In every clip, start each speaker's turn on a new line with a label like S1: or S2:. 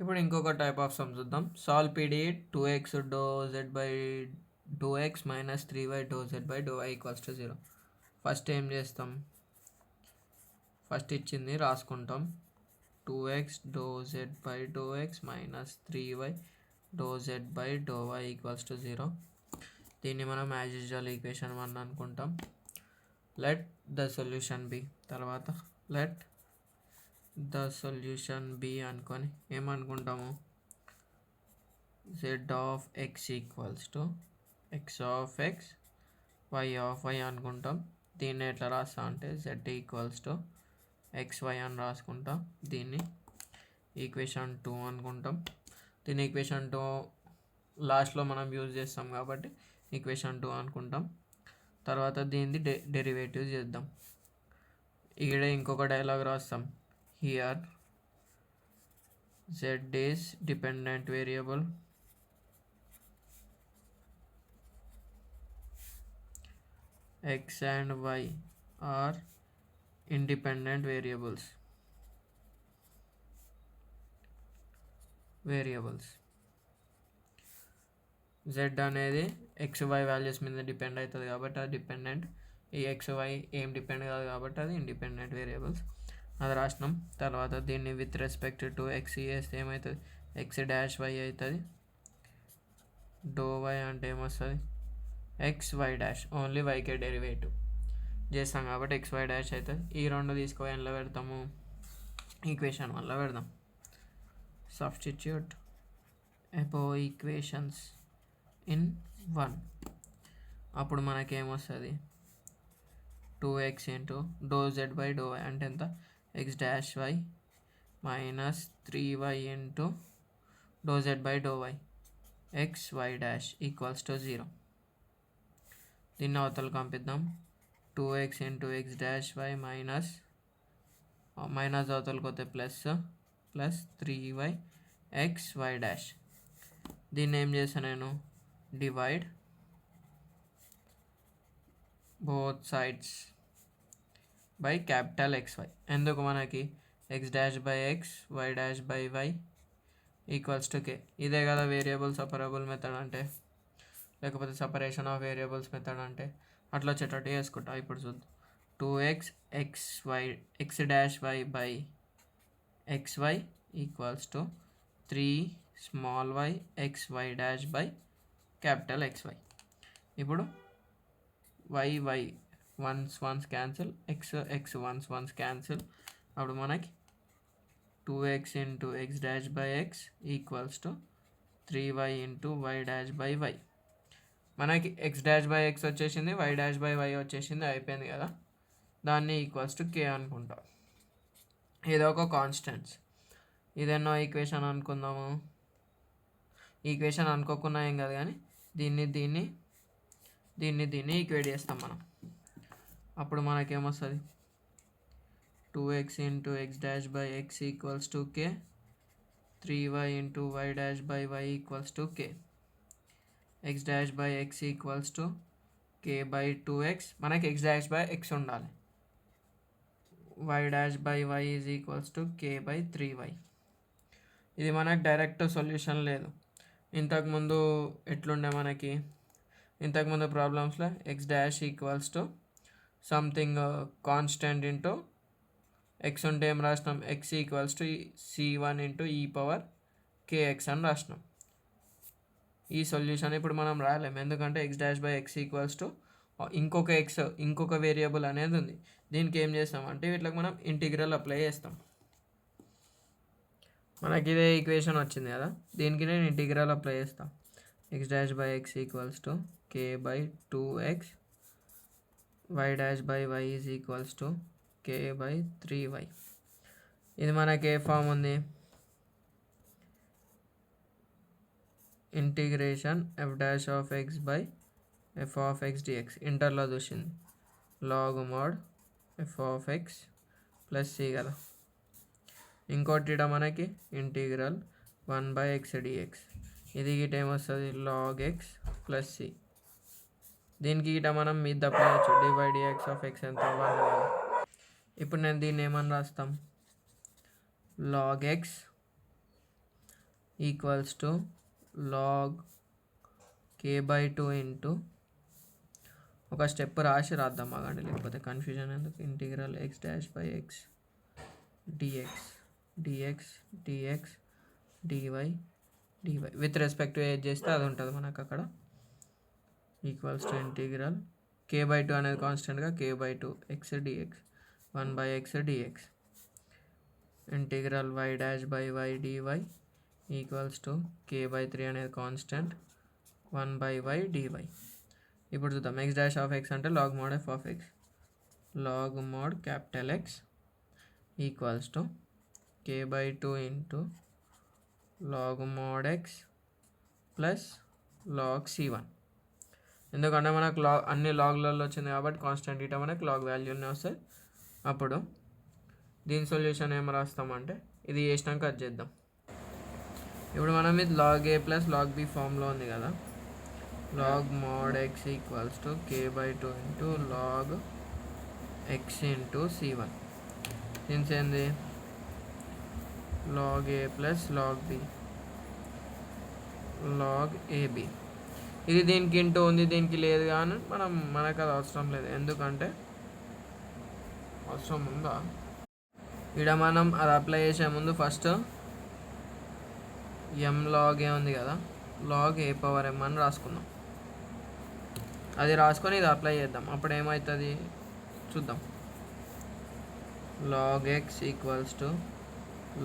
S1: ఇప్పుడు ఇంకొక type of sum చూద్దాం. Solve PD 2x do z by do x minus 3y do z by do y equals to 0. First ఏం చేస్తాం, first ఇచ్చింది రాసుకుంటాం. 2x do z by do x minus 3y do z by do y equals to 0. దీన్ని మనం as usual equation 1 అనుకుంటాం. Let the solution be, తర్వాత let the solution be అనుకొని ఏమనుకుంటాము, z of x equals to X of x y of y అనుకుంటాం. దీన్ని ఎట్లా రాస్తా అంటే z ఈక్వల్స్ టు xy అని రాసుకుంటాం. దీన్ని ఈక్వేషన్ 2 అనుకుంటాం. దీన్ని ఈక్వేషన్ 2 లాస్ట్లో మనం యూజ్ చేస్తాం కాబట్టి ఈక్వేషన్ 2 అనుకుంటాం. తర్వాత దీన్ని డెరివేటివ్ చేద్దాం. ఇక్కడ ఇంకొక డైలాగ్ రాస్తాం. Here z is dependent variable x and y are independent variables. z అనేది x y వాల్యూస్ మీద డిపెండ్ అవుతుంది కాబట్టి అది డిపెండెంట్. ఈ x y ఏం డిపెండ్ కాదు కాబట్టి అది ఇండిపెండెంట్ వేరియబుల్స్. అది రాసినాం. తర్వాత దీన్ని విత్ రెస్పెక్ట్ టు x చేస్తే ఏమవుతుంది, x డాష్ y అవుతుంది. డో y అంటే ఏమొస్తుంది, ఎక్స్ వై డాష్, ఓన్లీ వైకే డెరివేటివ్ చేస్తాం కాబట్టి ఎక్స్ వై డాష్ అవుతుంది. ఈ రెండు తీసుకుపోయి ఎందులో పెడతాము, ఈక్వేషన్ 1లో పెడదాం. Substitute above equations in 1. అప్పుడు మనకేమొస్తుంది, 2x into do z by do y అంటే ఎంత, x dash y minus 3y into do z by do y x why dash equals to 0. దీన్ని అవతలు పంపిద్దాం. 2x into x dash y minus అవతలకి పోతే plus 3y X why dash. దీన్ని ఏం చేస్తాను నేను, divide both sides by capital XY. ఎందుకు మనకి X dash by X why dash by why equals to K. ఇదే కదా వేరియబుల్ సపరబుల్ మెథడ్ అంటే, లేకపోతే సపరేషన్ ఆఫ్ వేరియబుల్స్ మెథడ్ అంటే. అట్లా వచ్చేటట్టు చేసుకుంటా. ఇప్పుడు చూద్దాం. 2x x dash y by X y equals to 3 small y x why dash by capital XY. ఇప్పుడు y once cancel, x once cancel. అప్పుడు మనకి 2x into x dash by X equals to 3y into y dash by y. మనకి X dash by x వచ్చేసింది, y dash by y వచ్చేసింది, అయిపోయింది కదా. దాన్ని equals to కే అనుకుంటాం. ఇది ఒక కాన్స్టెంట్స్. ఇదేన్నో ఈక్వేషన్ అనుకుందాము. ఈక్వేషన్ అనుకోకుండా ఏం కాదు కానీ దీన్ని ఈక్వేట్ చేస్తాం మనం. అప్పుడు మనకేమొస్తుంది, 2x into x dash by X equals to k, 3y into y dash by why equals to k. X dash by X equals to k by 2x. మనకి ఎక్స్ డాష్ బై ఎక్స్ ఉండాలి. Y dash by y is equals to k by 3y. ఇది మనకు direct solution లేదు. ఇంతకుముందు ఎట్లుండే మనకి, ఇంతకుముందు ప్రాబ్లమ్స్లో X dash equals to something constant into X ఉంటే ఏం రాసినాం, X equals to c1 into e power kx అని రాసినాం. ఈ సొల్యూషన్ ఇప్పుడు మనం రాయలేము, ఎందుకంటే X dash by X equals to ఇంకొక వేరియబుల్ అనేది ఉంది. దీనికి ఏం చేస్తామంటే వీటికి మనం ఇంటిగ్రల్ అప్లై చేస్తాం. మనకి ఇదే ఈక్వేషన్ వచ్చింది కదా, దీనికి నేను ఇంటిగ్రల్ అప్లై చేస్తాను. X dash by X equals to k by 2x, y dash by y is equals to k by 3y. ఇది మనకి ఏ ఫామ్ ఉంది, integration f dash of x by f of x dx. ఇంటర్లో చూసింది log mod f of x plus c కదా. ఇంకోటి ఇట మనకి ఇంటిగ్రల్ 1/x dx. ఇది గిట ఏమొస్తుంది, లాగ్ ఎక్స్ ప్లస్ సి. దీనికి గిట మనం మీద తప్పవచ్చు, డివైడ్ ఎక్స్ ఆఫ్ ఎక్స్ ఎంత 1 కదా. ఇప్పుడు నేను దీన్ని ఏమని రాస్తాం, log x equals to log k/2 into ఒక స్టెప్ రాసి రాద్దాం ఆగండి, లేకపోతే కన్ఫ్యూజన్ ఎందుకు. ఇంటిగ్రల్ x'/x dx dx dy with respect to ఏది చేస్తే అది ఉంటుంది మనకు అక్కడ. ఈక్వల్స్ టు ఇంటిగ్రల్ k/2 అనేది కాన్స్టెంట్గా k/2 x dx 1/x dx integral y'/y dy equals to k/3 అనేది కాన్స్టెంట్ 1/y dy. ఇప్పుడు చూద్దాం x'(x) అంటే log mod f of x, log mod capital X equals to k/2 into log mod x plus log c1. ఎందుకంటే మనకు అన్ని లాగ్లలో వచ్చింది కాబట్టి constant ఇట మనకు లాగ్ వాల్యూనే వస్తుంది. అప్పుడు దీని సొల్యూషన్ ఏం రాస్తామంటే ఇది చేసినాక అది చేద్దాం. ఇప్పుడు మనం ఇది log a plus log b ఫామ్లో ఉంది కదా. log mod x equals to k/2 into log x into c1. Since ఏంది log a plus log b log ab. ఇది దీనికి ఇంటూ ఉంది, దీనికి లేదు, కానీ మనకు అది అవసరం లేదు. ఎందుకంటే అవసరం ఉందా, ఇక్కడ మనం అది అప్లై చేసే ముందు ఫస్ట్ m log a ఉంది కదా, log a⁴m అని రాసుకుందాం. అది రాసుకొని ఇది అప్లై చేద్దాం. అప్పుడు ఏమవుతుంది చూద్దాం. log x equals to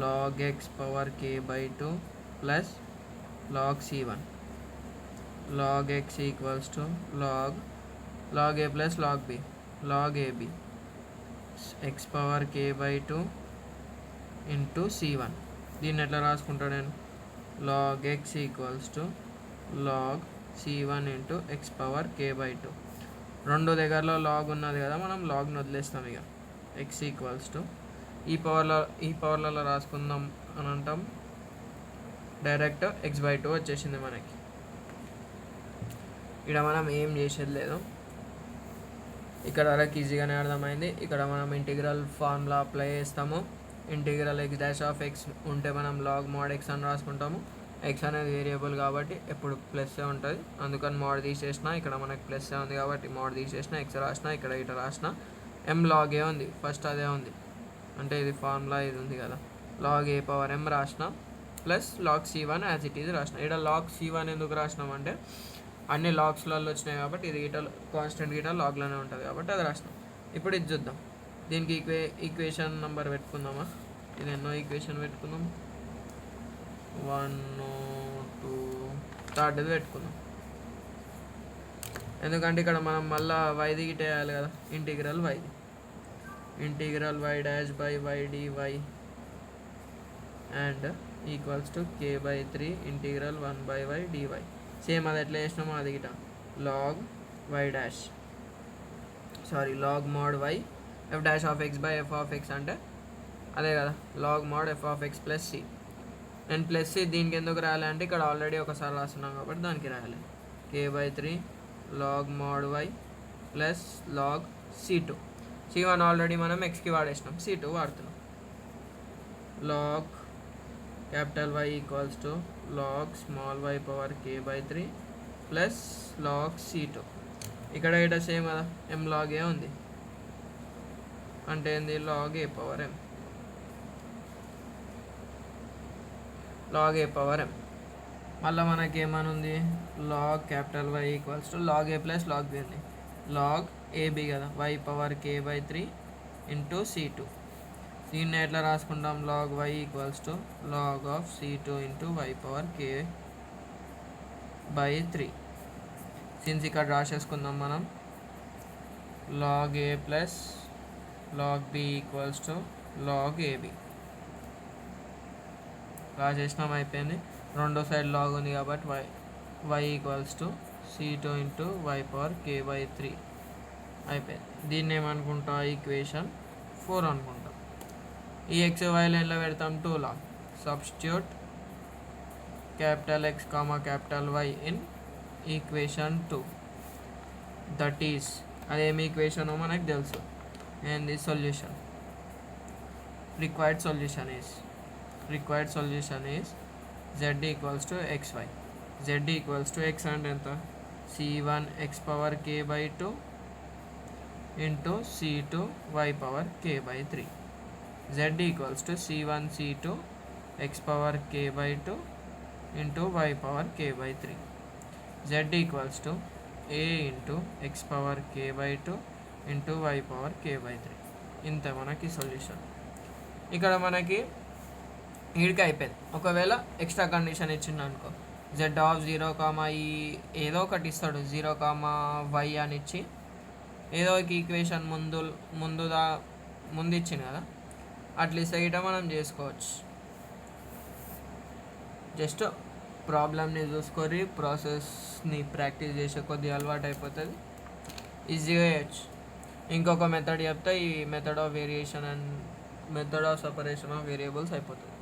S1: log x power k/2 plus log c1. log x equals to log a plus log b log ab x power k/2 into c1. దీన్ని ఎట్లా రాసుకుంటాడు నేను, log x equals to log c1 into x power k/2. రెండు దగ్గరలో log ఉన్నది కదా, మనం లాగ్ని వదిలేస్తాం. ఇక x ఈక్వల్స్ టు ఈ పవర్లలో రాసుకుందాం అని అంటాం. డైరెక్ట్ x/2 వచ్చేసింది మనకి. ఇక్కడ మనం ఏం చేసేది లేదు, ఇక్కడ వరకు ఈజీగానే అర్థమైంది. ఇక్కడ మనం ఇంటిగ్రల్ ఫార్ములా అప్లై చేస్తాము. ఇంటిగ్రల్ x'(x) ఉంటే మనం log mod x అని రాసుకుంటాము. x అనేది వేరియబుల్ కాబట్టి ఎప్పుడు ప్లస్సే ఉంటుంది, అందుకని మోడ్ తీసేసిన. ఇక్కడ మనకి ప్లస్సే ఉంది కాబట్టి మోడ్ తీసేసిన, x రాసిన, ఇక్కడ ఇట రాసిన. m log a ఉంది, ఫస్ట్ అదే ఉంది, అంటే ఇది ఫార్ములా ఇది ఉంది కదా. log a⁴m రాసిన plus log c1 as it is రాసిన. ఇక్కడ log c1 ఎందుకు రాసినామంటే అన్ని లాగ్స్లలో వచ్చినాయి కాబట్టి ఇది గిట కాన్స్టెంట్ గిట లాగ్లోనే ఉంటుంది కాబట్టి అది రాసినాం. ఇప్పుడు ఇది చూద్దాం. దీనికి ఈక్వేషన్ నెంబర్ పెట్టుకుందామా. ఇది ఎన్నో ఈక్వేషన్ పెట్టుకుందాం, 1 2 థర్డ్ది పెట్టుకుందాం. ఎందుకంటే ఇక్కడ మనం మళ్ళీ వైది గిట వేయాలి కదా. ఇంటిగ్రల్ వైది integral y'/y dy and equals to k/3 integral 1/y dy. Same అది ఎట్లా చేసినామో అది గిట log mod y f'(x) అంటే అదే కదా log mod f(x) plus c. And plus c దీనికి ఎందుకు రాయాలి అంటే ఇక్కడ ఆల్రెడీ ఒకసారి రాస్తున్నాం కాబట్టి దానికి రాయాలి. k/3 log mod y plus log c2. c1 already మనం xకి వాడేసినాం, c2 వాడుతున్నాం. log capital Y equals to log small y power k/3 plus log c2. ఇక్కడ సేమ్ కదా, m log a ఉంది అంటే ఏంది log a⁴m log a⁴m. మళ్ళీ మనకి ఏమని ఉంది, log capital Y equals to log a plus log b ఉంది, log ab కదా, y power k/3 into c2. దీన్ని ఎట్లా రాసుకుంటాం, log y equals to log of c2 into y power k/3. Since ఇక్కడ రాసేసుకుందాం మనం, log a plus log b equals to log ab రాసేసినాం, అయిపోయింది. రెండో side log ఉంది కాబట్టి y equals to c2 into y power k/3 అయిపోయింది. దీన్ని ఏమనుకుంటా, equation 4 అనుకుంటాం. ఈ x y లైన్లో పెడతాం 2 log. Substitute capital X comma capital Y in equation 2. That is అదేమి ఈక్వేషనో మనకు తెలుసు. And the solution required solution is z equals to x y. Z equals to x అంటే ఎంత, c1 x power k by 2 into c2 y power k by 3. Z equals to c1 c2 x power k by 2 into y power k by 3. Z equals to a into x power k by 2 into y power k by 3. ఇంత మనకి solution. ఇక్కడ మనకి ఈడికి అయిపోయింది. ఒకవేళ extra condition ఇచ్చిండు అనుకో, Z of 0, ఈ ఏదో ఒకటి ఇస్తాడు 0, y అని ఇచ్చి ఏదో ఒక ఈక్వేషన్ ముందు ఇచ్చింది కదా, అట్లీస్ట్ ఇట మనం చేసుకోవచ్చు. జస్ట్ ప్రాబ్లమ్ని చూసుకొని ప్రాసెస్ని ప్రాక్టీస్ చేసే కొద్దిగా అలవాటు అయిపోతుంది, ఈజీగా చేయొచ్చు. ఇంకొక మెథడ్ చెప్తే ఈ method of variation and method of separation of variables అయిపోతుంది.